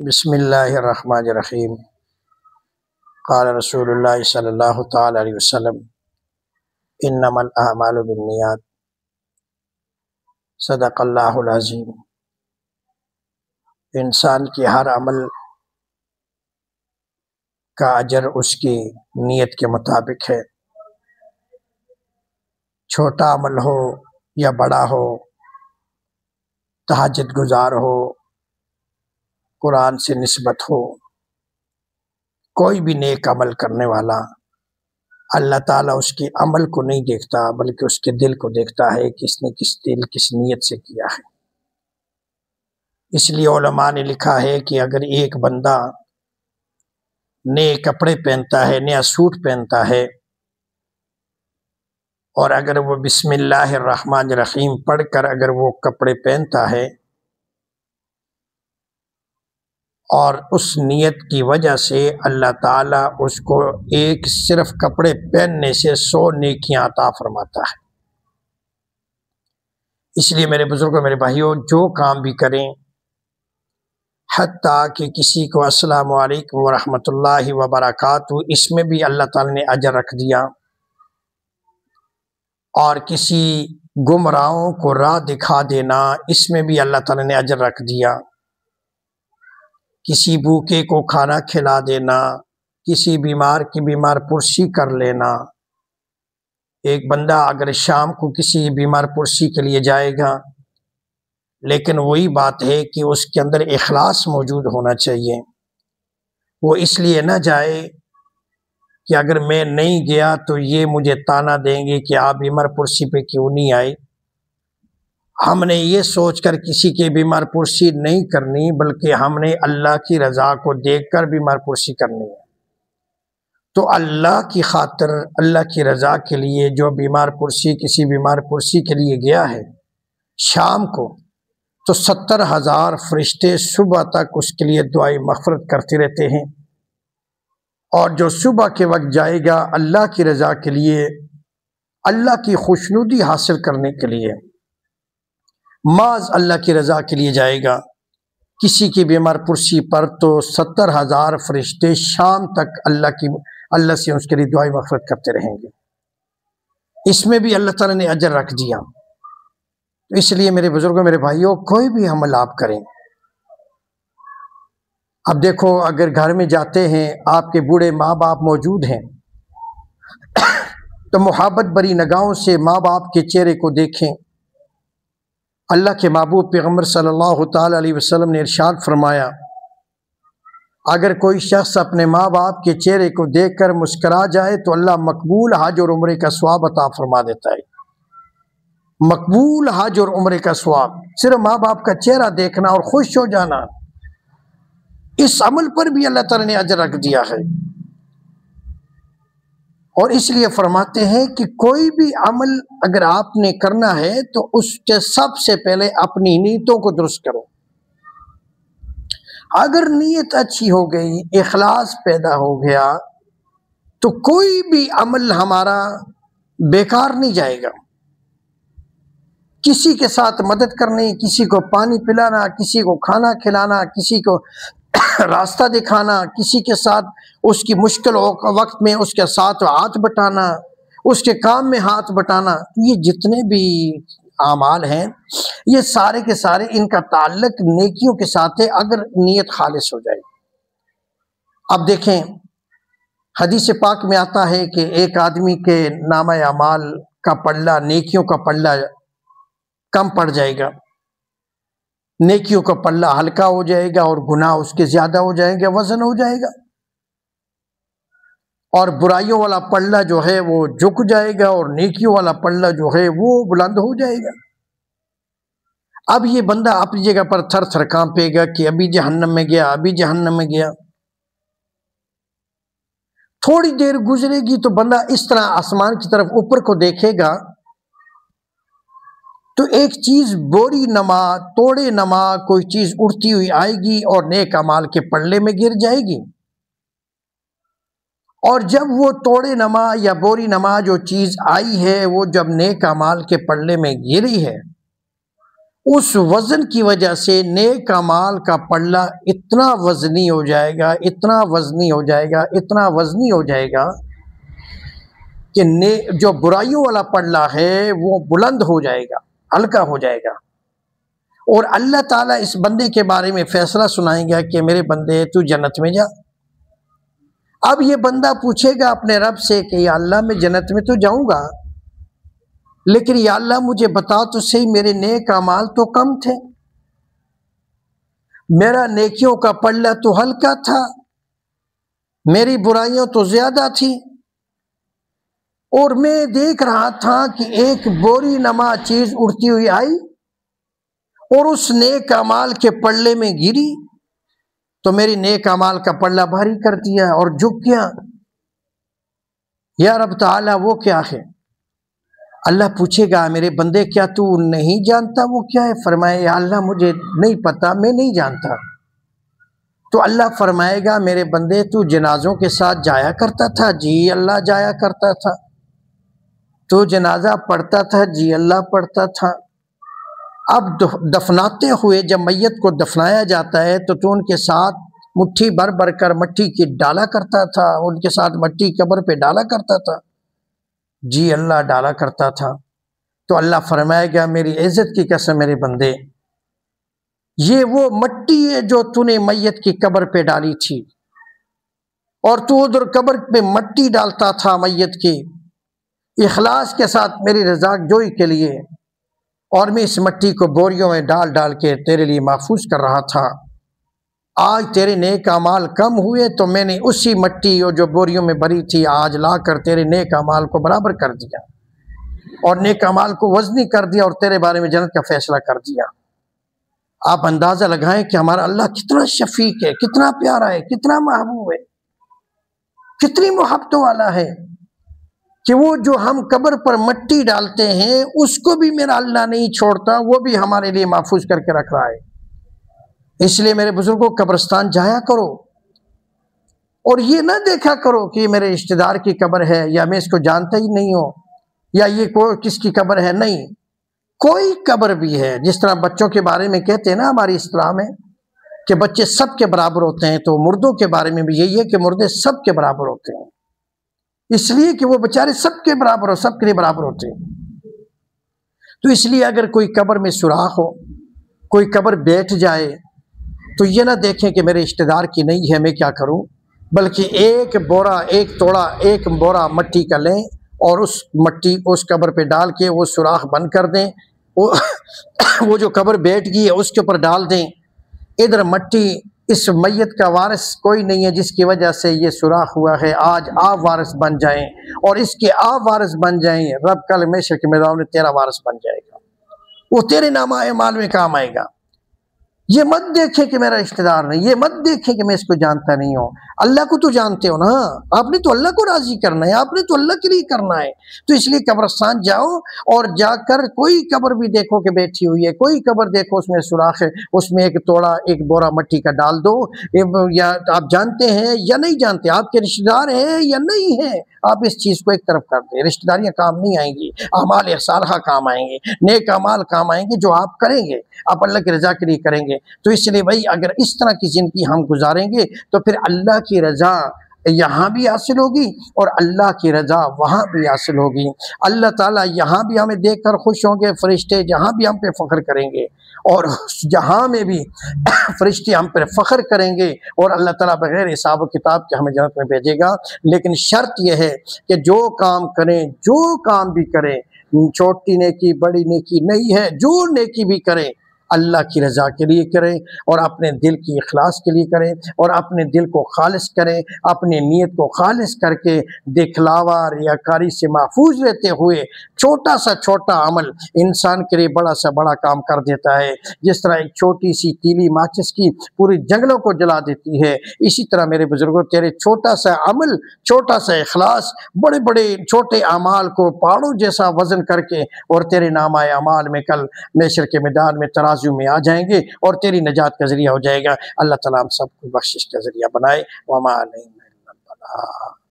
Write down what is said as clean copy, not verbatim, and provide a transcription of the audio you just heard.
بسم اللہ الرحمن الرحیم۔ قال رسول اللہ صلی اللہ تعالی علیہ وسلم انما الاعمال بالنیات، صدق اللہ العظیم۔ انسان کی ہر عمل کا اجر اس کی نیت کے مطابق ہے، چھوٹا عمل ہو یا بڑا ہو، تہجد گزار ہو، قرآن سے نسبت ہو، کوئی بھی نیک عمل کرنے والا اللہ تعالیٰ اس کے عمل کو نہیں دیکھتا بلکہ اس کے دل کو دیکھتا ہے کہ اس نے کس نیت سے کیا ہے۔ اس لیے علماء نے لکھا ہے کہ اگر ایک بندہ نئے کپڑے پہنتا ہے، نیا سوٹ پہنتا ہے، اور اگر وہ بسم اللہ الرحمن الرحیم پڑھ کر اگر وہ کپڑے پہنتا ہے اور اس نیت کی وجہ سے اللہ تعالیٰ اس کو ایک صرف کپڑے پہننے سے 100 نیکیاں عطا فرماتا ہے۔ اس لیے میرے بزرگوں، میرے بھائیوں، جو کام بھی کریں، حتیٰ کہ کسی کو السلام علیکم ورحمۃ اللہ وبرکاتہ، اس میں بھی اللہ تعالیٰ نے اجر رکھ دیا، اور کسی گمراہوں کو راہ دکھا دینا، اس میں بھی اللہ تعالیٰ نے اجر رکھ دیا، کسی بھوکے کو کھانا کھلا دینا، کسی بیمار کی بیمار پرسی کر لینا۔ ایک بندہ اگر شام کو کسی بیمار پرسی کے لیے جائے گا، لیکن وہی بات ہے کہ اس کے اندر اخلاص موجود ہونا چاہیے۔ وہ اس لیے نہ جائے کہ اگر میں نہیں گیا تو یہ مجھے طعنہ دیں گے کہ آپ بیمار پرسی پہ کیوں نہیں آئے۔ ہم نے یہ سوچ کر کسی کے بیمار پرسی نہیں کرنی، بلکہ ہم نے اللہ کی رضا کو دیکھ کر بیمار پرسی کرنی ہے۔ تو اللہ کی خاطر، اللہ کی رضا کے لیے جو بیمار پرسی کسی بیمار پرسی کے لیے گیا ہے شام کو، تو 70,000 فرشتے صبح تک اس کے لیے دعائیں مغفرت کرتے رہتے ہیں، اور جو صبح کے وقت جائے گا اللہ کی رضا کے لیے، اللہ کی خوشنودی حاصل کرنے کے لیے، محض اللہ کی رضا کے لیے جائے گا کسی کی بیمار پرسی پر، تو 70,000 فرشتے شام تک اللہ سے اس کے لیے دعائیں مغفرت کرتے رہیں گے۔ اس میں بھی اللہ تعالیٰ نے اجر رکھ دیا۔ اس لیے میرے بزرگوں، میرے بھائیوں، کوئی بھی عمل آپ کریں، اب دیکھو اگر گھر میں جاتے ہیں، آپ کے بوڑھے ماں باپ موجود ہیں، تو محبت بری نگاہوں سے ماں باپ کے چہرے کو دیکھیں۔ اللہ کے محبوب پیغمبر صلی اللہ تعالی علیہ وسلم نے ارشاد فرمایا، اگر کوئی شخص اپنے ماں باپ کے چہرے کو دیکھ کر مسکرا جائے تو اللہ مقبول حج اور عمرے کا ثواب عطا فرما دیتا ہے۔ مقبول حج اور عمرے کا ثواب، صرف ماں باپ کا چہرہ دیکھنا اور خوش ہو جانا، اس عمل پر بھی اللہ تعالیٰ نے اجر رکھ دیا ہے۔ اور اس لیے فرماتے ہیں کہ کوئی بھی عمل اگر آپ نے کرنا ہے تو اس کے سب سے پہلے اپنی نیتوں کو درست کرو۔ اگر نیت اچھی ہو گئی، اخلاص پیدا ہو گیا، تو کوئی بھی عمل ہمارا بیکار نہیں جائے گا۔ کسی کے ساتھ مدد کرنی، کسی کو پانی پلانا، کسی کو کھانا کھلانا، کسی کو راستہ دکھانا، کسی کے ساتھ اس کی مشکل وقت میں اس کے ساتھ ہاتھ بٹانا، اس کے کام میں ہاتھ بٹانا، یہ جتنے بھی اعمال ہیں یہ سارے کے سارے ان کا تعلق نیکیوں کے ساتھ ہے، اگر نیت خالص ہو جائے۔ اب دیکھیں حدیث پاک میں آتا ہے کہ ایک آدمی کے نامہ اعمال کا پلہ، نیکیوں کا پلہ کم پڑ جائے گا، نیکیوں کا پلہ ہلکا ہو جائے گا اور گناہ اس کے زیادہ ہو جائیں گے، وزن ہو جائے گا، اور برائیوں والا پلہ جو ہے وہ جھک جائے گا اور نیکیوں والا پلہ جو ہے وہ بلند ہو جائے گا۔ اب یہ بندہ اپنی جگہ پر تھر تھر کانپے گا کہ ابھی جہنم میں گیا، ابھی جہنم میں گیا۔ تھوڑی دیر گزرے گی تو بندہ اس طرح آسمان کی طرف اوپر کو دیکھے گا تو ایک چیز بوری نما، توڑے نما کوئی چیز اڑتی ہوئی آئے گی اور نیک اعمال کے پلے میں گر جائے گی، اور جب وہ توڑے نما یا بوری نما جو چیز آئی ہے وہ جب نیک اعمال کے پلے میں گری ہے، اس وزن کی وجہ سے نیک اعمال کا پلڑا اتنا وزنی ہو جائے گا، اتنا وزنی ہو جائے گا، اتنا وزنی ہو جائے گا کہ جو برائیوں والا پلڑا ہے وہ بلند ہو جائے گا، ہلکا ہو جائے گا۔ اور اللہ تعالیٰ اس بندے کے بارے میں فیصلہ سنائیں گا کہ میرے بندے تو جنت میں جا۔ اب یہ بندہ پوچھے گا اپنے رب سے کہ یا اللہ میں جنت میں تو جاؤں گا، لیکن یا اللہ مجھے بتا تو صحیح، میرے نیک اعمال تو کم تھے، میرا نیکیوں کا پلڑا تو ہلکا تھا، میری برائیاں تو زیادہ تھی، اور میں دیکھ رہا تھا کہ ایک بوری نما چیز اڑتی ہوئی آئی اور اس نیک اعمال کے پلڑے میں گری تو میری نیک اعمال کا پلڑا بھاری کر دیا اور جھک گیا۔ یا رب تعالیٰ وہ کیا ہے؟ اللہ پوچھے گا میرے بندے کیا تو نہیں جانتا وہ کیا ہے؟ فرمائے یا اللہ مجھے نہیں پتا، میں نہیں جانتا۔ تو اللہ فرمائے گا میرے بندے تو جنازوں کے ساتھ جایا کرتا تھا؟ جی اللہ جایا کرتا تھا۔ تو جنازہ پڑھتا تھا؟ جی اللہ پڑھتا تھا۔ اب دفناتے ہوئے جب میت کو دفنایا جاتا ہے تو ان کے ساتھ مٹھی بھر بھر کر مٹی کی ڈالا کرتا تھا، ان کے ساتھ مٹی قبر پہ ڈالا کرتا تھا؟ جی اللہ ڈالا کرتا تھا۔ تو اللہ فرمائے گا میری عزت کی قسم میرے بندے، یہ وہ مٹی ہے جو تو نے میت کی قبر پہ ڈالی تھی، اور تو ادھر قبر پہ مٹی ڈالتا تھا میت کی اخلاص کے ساتھ میری رضا جوئی کے لیے، اور میں اس مٹی کو بوریوں میں ڈال ڈال کے تیرے لیے محفوظ کر رہا تھا۔ آج تیرے نیک اعمال کم ہوئے تو میں نے اسی مٹی جو بوریوں میں بھری تھی آج لا کر تیرے نیک اعمال کو برابر کر دیا، اور نیک اعمال کو وزنی کر دیا، اور تیرے بارے میں جنت کا فیصلہ کر دیا۔ آپ اندازہ لگائیں کہ ہمارا اللہ کتنا شفیق ہے، کتنا پیارا ہے، کتنا محبوب ہے، کتنی محبتوں والا ہے، کہ وہ جو ہم قبر پر مٹی ڈالتے ہیں اس کو بھی میرا اللہ نہیں چھوڑتا، وہ بھی ہمارے لیے محفوظ کر کے رکھ رہا ہے۔ اس لیے میرے بزرگوں قبرستان جایا کرو، اور یہ نہ دیکھا کرو کہ یہ میرے رشتہ دار کی قبر ہے یا میں اس کو جانتا ہی نہیں ہوں یا یہ کس کی قبر ہے۔ نہیں، کوئی قبر بھی ہے، جس طرح بچوں کے بارے میں کہتے ہیں نا ہماری اصطلاح میں کہ بچے سب کے برابر ہوتے ہیں، تو مردوں کے بارے میں بھی یہی ہے کہ مردے سب کے برابر ہوتے ہیں، اس لیے کہ وہ بیچارے سب کے برابر ہو، سب کے لیے برابر ہوتے ہیں۔ تو اس لیے اگر کوئی قبر میں سوراخ ہو، کوئی قبر بیٹھ جائے تو یہ نہ دیکھیں کہ میرے رشتہ دار کی نہیں ہے میں کیا کروں، بلکہ ایک بورا مٹی کا لیں اور اس مٹی اس قبر پہ ڈال کے وہ سوراخ بند کر دیں، وہ جو قبر بیٹھ گئی ہے اس کے اوپر ڈال دیں۔ ادھر مٹی، اس میت کا وارث کوئی نہیں ہے جس کی وجہ سے یہ سوراخ ہوا ہے، آج آپ وارث بن جائیں، اور اس کے آپ وارث بن جائیں، رب کل ہمیشہ کے میدان میں تیرا وارث بن جائے گا، وہ تیرے نامہ اعمال میں کام آئے گا۔ یہ مت دیکھیں کہ میرا رشتہ دار نہیں، یہ مت دیکھیں کہ میں اس کو جانتا نہیں ہوں۔ اللہ کو تو جانتے ہو نا، آپ نے تو اللہ کو راضی کرنا ہے، آپ نے تو اللہ کے لیے کرنا ہے۔ تو اس لیے قبرستان جاؤ اور جا کر کوئی قبر بھی دیکھو کہ بیٹھی ہوئی ہے، کوئی قبر دیکھو اس میں سوراخ ہے، اس میں ایک بورا مٹی کا ڈال دو، یا آپ جانتے ہیں یا نہیں جانتے، آپ کے رشتہ دار ہیں یا نہیں ہیں، آپ اس چیز کو ایک طرف کر دیں۔ رشتہ داریاں کام نہیں آئیں گی، اعمال صالحہ کام آئیں گے، نیک اعمال کام آئیں گے جو آپ کریں گے، آپ اللہ کی رضا کے لیے کریں گے۔ تو اس لیے بھائی اگر اس طرح کی زندگی ہم گزاریں گے تو پھر اللہ کی رضا یہاں بھی حاصل ہوگی اور اللہ کی رضا وہاں بھی حاصل ہوگی۔ اللہ تعالیٰ یہاں بھی ہمیں دیکھ کر خوش ہوں گے، فرشتے جہاں بھی ہم پہ فخر کریں گے، اور جہاں میں بھی فرشتے ہم پر فخر کریں گے، اور اللہ تعالیٰ بغیر حساب و کتاب کے ہمیں جنت میں بھیجے گا۔ لیکن شرط یہ ہے کہ جو کام کریں، جو کام بھی کریں، چھوٹی نیکی بڑی نیکی نہیں ہے، جو نیکی بھی کریں اللہ کی رضا کے لیے کریں، اور اپنے دل کی اخلاص کے لیے کریں، اور اپنے دل کو خالص کریں، اپنی نیت کو خالص کر کے دکھلاوا ریاکاری سے محفوظ رہتے ہوئے چھوٹا سا چھوٹا عمل انسان کے لیے بڑا سا بڑا کام کر دیتا ہے۔ جس طرح ایک چھوٹی سی تیلی ماچس کی پوری جنگلوں کو جلا دیتی ہے، اسی طرح میرے بزرگوں تیرے چھوٹا سا عمل، چھوٹا سا اخلاص بڑے بڑے چھوٹے اعمال کو پہاڑوں جیسا وزن کر کے اور تیرے نامہ اعمال میں کل محشر کے میدان میں ترازو میں آ جائیں گے، اور تیری نجات کا ذریعہ ہو جائے گا۔ اللہ تعالیٰ ہم سب کو بخشش کا ذریعہ بنائے۔ وما علینا الا البلاغ۔